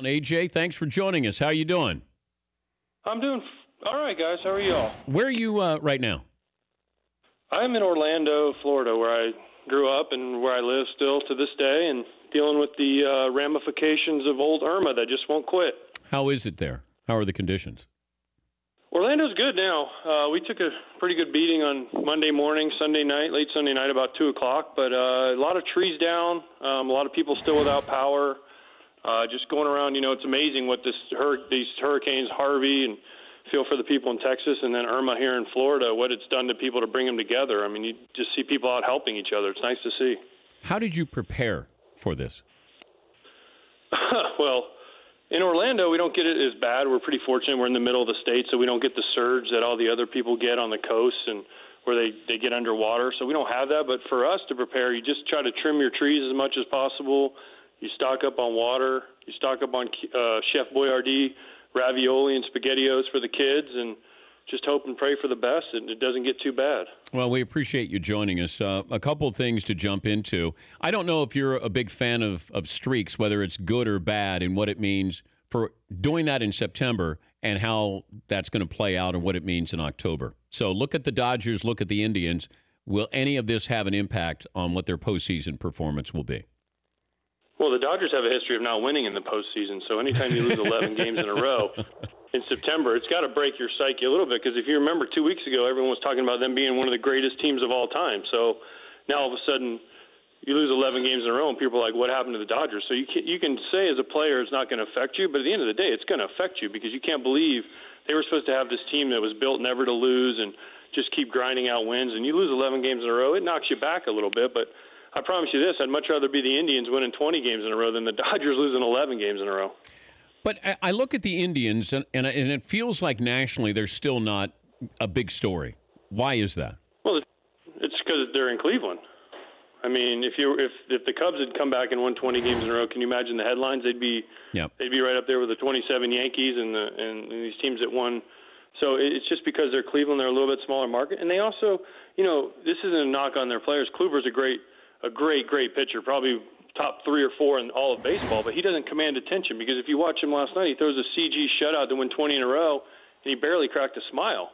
AJ, thanks for joining us. How are you doing? I'm doing all right, guys. How are y'all? Where are you right now? I'm in Orlando, Florida, where I grew up and where I live still to this day, and dealing with the ramifications of old Irma that just won't quit. How is it there? How are the conditions? Orlando's good now. We took a pretty good beating on Monday morning, Sunday night, late Sunday night, about 2 o'clock. But a lot of trees down, a lot of people still without power. Just going around, it's amazing what these hurricanes, Harvey, and feel for the people in Texas, and then Irma here in Florida, what it's done to people to bring them together. I mean, you just see people out helping each other. It's nice to see. How did you prepare for this? Well, in Orlando, we don't get it as bad. We're pretty fortunate. We're in the middle of the state, so we don't get the surge that all the other people get on the coast and where they get underwater. So we don't have that. But for us to prepare, you just try to trim your trees as much as possible. You stock up on water. You stock up on Chef Boyardee ravioli and SpaghettiOs for the kids, and just hope and pray for the best and it doesn't get too bad. Well, we appreciate you joining us. A couple of things to jump into. I don't know if you're a big fan of streaks, whether it's good or bad, and what it means for doing that in September and how that's going to play out and what it means in October. So look at the Dodgers, look at the Indians. Will any of this have an impact on what their postseason performance will be? Well, the Dodgers have a history of not winning in the postseason, so anytime you lose 11 games in a row in September, it's got to break your psyche a little bit, because if you remember 2 weeks ago, everyone was talking about them being one of the greatest teams of all time. So now all of a sudden you lose 11 games in a row, and people are like, what happened to the Dodgers? So you can say as a player it's not going to affect you, but at the end of the day, it's going to affect you, because you can't believe they were supposed to have this team that was built never to lose and just keep grinding out wins, and you lose 11 games in a row, it knocks you back a little bit. But I promise you this, I'd much rather be the Indians winning 20 games in a row than the Dodgers losing 11 games in a row. But I look at the Indians, and it feels like nationally they're still not a big story. Why is that? Well, it's because they're in Cleveland. I mean, if the Cubs had come back and won 20 games in a row, can you imagine the headlines? They'd be right up there with the 27 Yankees and these teams that won. So it's just because they're Cleveland, they're a little bit smaller market, and they also, this isn't a knock on their players. Kluber's a great pitcher, probably top 3 or 4 in all of baseball, but he doesn't command attention, because if you watch him last night, he throws a CG shutout to win 20 in a row, and he barely cracked a smile.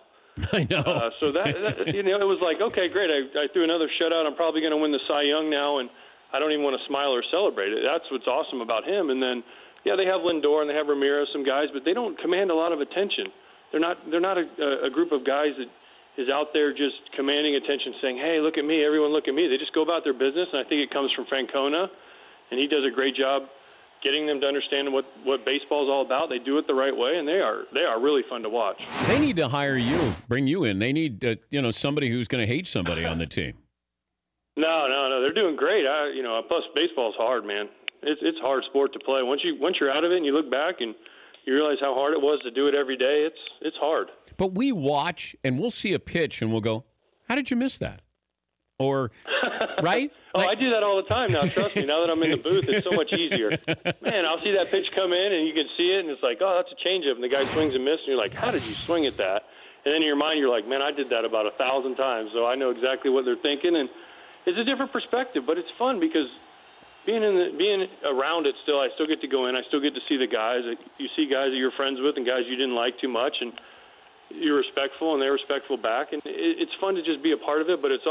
I know. So that it was like, okay, great, I threw another shutout. I'm probably going to win the Cy Young now, and I don't even want to smile or celebrate it. That's what's awesome about him. And then, they have Lindor and they have Ramirez, some guys, but they don't command a lot of attention. They're not a group of guys that is out there just commanding attention, saying, hey, look at me, everyone look at me. They just go about their business, and I think it comes from Francona, and he does a great job getting them to understand what baseball is all about. They do it the right way, and they are really fun to watch. They need to hire you, bring you in. They need somebody who's going to hate somebody on the team. No, they're doing great. Plus baseball's hard, man. It's a hard sport to play. Once you're out of it and you look back and you realize how hard it was to do it every day, it's hard. But we watch and we'll see a pitch and we'll go, how did you miss that? Or, right? I do that all the time now. Trust me. Now that I'm in the booth, it's so much easier. Man, I'll see that pitch come in and you can see it, and it's like, oh, that's a changeup. And the guy swings and misses, and you're like, how did you swing at that? And then in your mind, you're like, man, I did that about 1,000 times, so I know exactly what they're thinking. And it's a different perspective, but it's fun because being around it still, I still get to go in. I still get to see the guys. You see guys that you're friends with and guys you didn't like too much, and you're respectful and they're respectful back. And it's fun to just be a part of it, but it's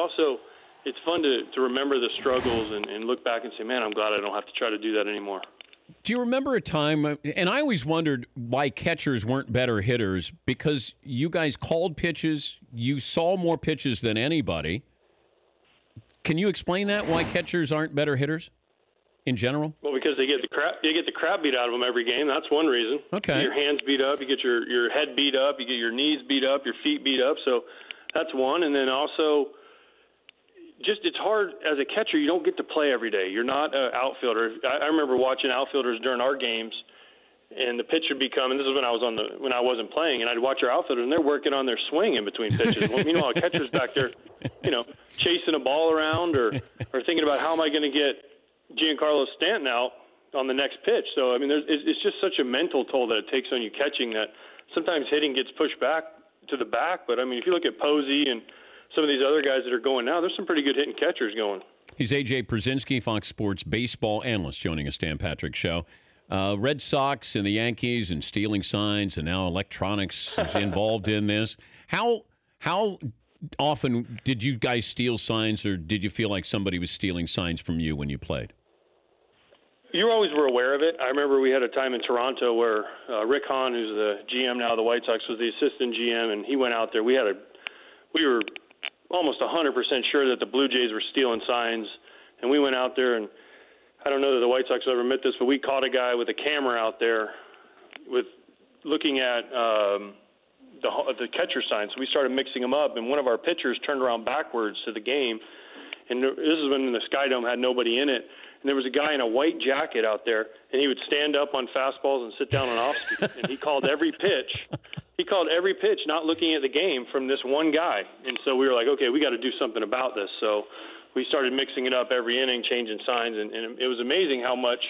fun to remember the struggles and look back and say, man, I'm glad I don't have to try to do that anymore. Do you remember a time, and I always wondered why catchers weren't better hitters, because you guys called pitches, you saw more pitches than anybody. Can you explain that, why catchers aren't better hitters in general? Well, because they get the crap beat out of them every game. That's one reason. Okay. You get your hands beat up, you get your head beat up, you get your knees beat up, your feet beat up. So that's one. And then also, just it's hard as a catcher. You don't get to play every day. You're not an outfielder. I remember watching outfielders during our games, and the pitch would become. And this is when I wasn't playing, and I'd watch our outfielders, and they're working on their swing in between pitches. Well, meanwhile, a catcher's back there, chasing a ball around or thinking about how am I going to get Giancarlo Stanton out on the next pitch. So I mean, it's just such a mental toll that it takes on you catching that sometimes hitting gets pushed back to the back. But I mean, if you look at Posey and some of these other guys that are going now, there's some pretty good hitting catchers going. He's AJ Pierzynski, Fox Sports baseball analyst, joining us, Dan Patrick Show. Red Sox and the Yankees and stealing signs, and now electronics is involved in this. How often did you guys steal signs, or did you feel like somebody was stealing signs from you when you played? You always were aware of it. I remember we had a time in Toronto where Rick Hahn, who's the GM now of the White Sox, was the assistant GM, and he went out there. We were almost 100% sure that the Blue Jays were stealing signs, and we went out there, and I don't know that the White Sox ever admit this, but we caught a guy with a camera out there with looking at the catcher signs. So we started mixing them up, and one of our pitchers turned around backwards to the game, and this is when the Sky Dome had nobody in it. And there was a guy in a white jacket out there, and he would stand up on fastballs and sit down on off-speed. And he called every pitch. He called every pitch not looking at the game from this one guy. And so we were like, okay, we got to do something about this. So we started mixing it up every inning, changing signs. And it was amazing how much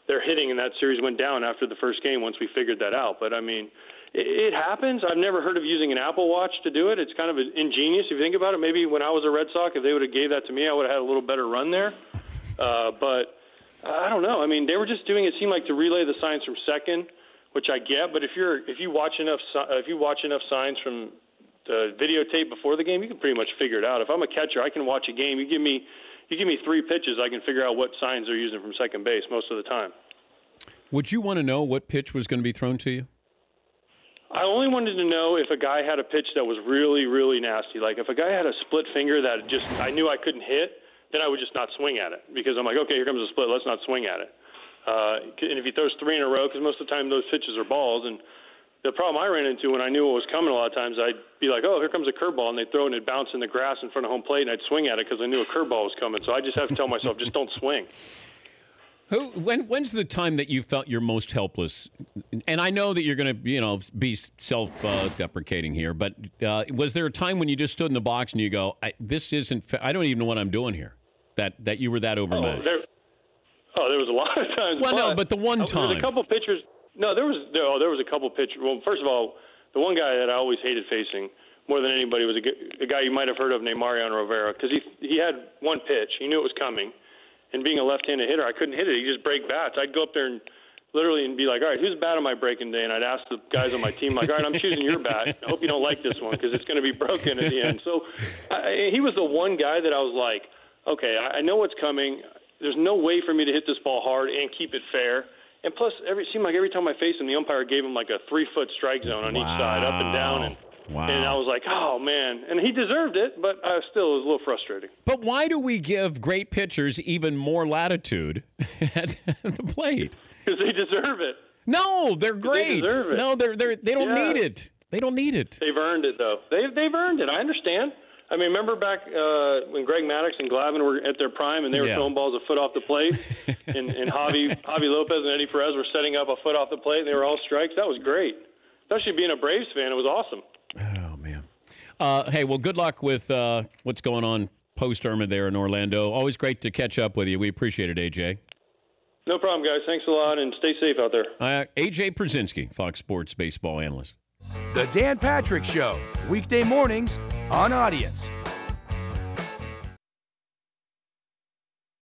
their hitting in that series went down after the first game once we figured that out. But, I mean, it happens. I've never heard of using an Apple Watch to do it. It's kind of ingenious if you think about it. Maybe when I was a Red Sox, if they would have gave that to me, I would have had a little better run there. But I don't know. I mean, they were just doing it seemed like to relay the signs from second, which I get. But if you watch enough signs from the videotape before the game, you can pretty much figure it out. If I'm a catcher, I can watch a game. You give me 3 pitches, I can figure out what signs they're using from second base most of the time. Would you want to know what pitch was going to be thrown to you? I only wanted to know if a guy had a pitch that was really, really nasty. Like if a guy had a split finger that I knew I couldn't hit, then I would just not swing at it because I'm like, okay, here comes a split. Let's not swing at it. And if he throws 3 in a row, because most of the time those pitches are balls, and the problem I ran into when I knew what was coming a lot of times, I'd be like, oh, here comes a curveball, and they'd throw it and it'd bounce in the grass in front of home plate, and I'd swing at it because I knew a curveball was coming. So I just have to tell myself, just don't swing. When's the time that you felt you're most helpless? And I know that you're going to, be self-deprecating here, but was there a time when you just stood in the box and you go, this isn't I don't even know what I'm doing here, that you were that overmatched? There was a lot of times. Well, but the one time. There was a couple pitchers. No, there was a couple pitchers. Well, first of all, the one guy that I always hated facing more than anybody was a guy you might have heard of named Mariano Rivera because he had one pitch. He knew it was coming. And being a left-handed hitter, I couldn't hit it. He'd just break bats. I'd go up there and literally be like, all right, whose bat am I breaking today? And I'd ask the guys on my team, like, all right, I'm choosing your bat. I hope you don't like this one because it's going to be broken at the end. So he was the one guy that I was like, okay, I know what's coming. There's no way for me to hit this ball hard and keep it fair. And plus, it seemed like every time I faced him, the umpire gave him like a 3-foot strike zone on each side, up and down. And I was like, oh, man. And he deserved it, but I still was a little frustrating. But why do we give great pitchers even more latitude at the plate? Because they deserve it. No, they're great. They deserve it. No, they don't need it. They don't need it. They've earned it, though. They've earned it. I understand. I mean, remember back when Greg Maddux and Glavine were at their prime and they were throwing balls a foot off the plate, and Javi Lopez and Eddie Perez were setting up a foot off the plate, and they were all strikes? That was great. Especially being a Braves fan, it was awesome. Oh, man. Hey, well, good luck with what's going on post-Irma there in Orlando. Always great to catch up with you. We appreciate it, AJ. No problem, guys. Thanks a lot, and stay safe out there. AJ Pierzynski, Fox Sports baseball analyst. The Dan Patrick Show, weekday mornings on Audience.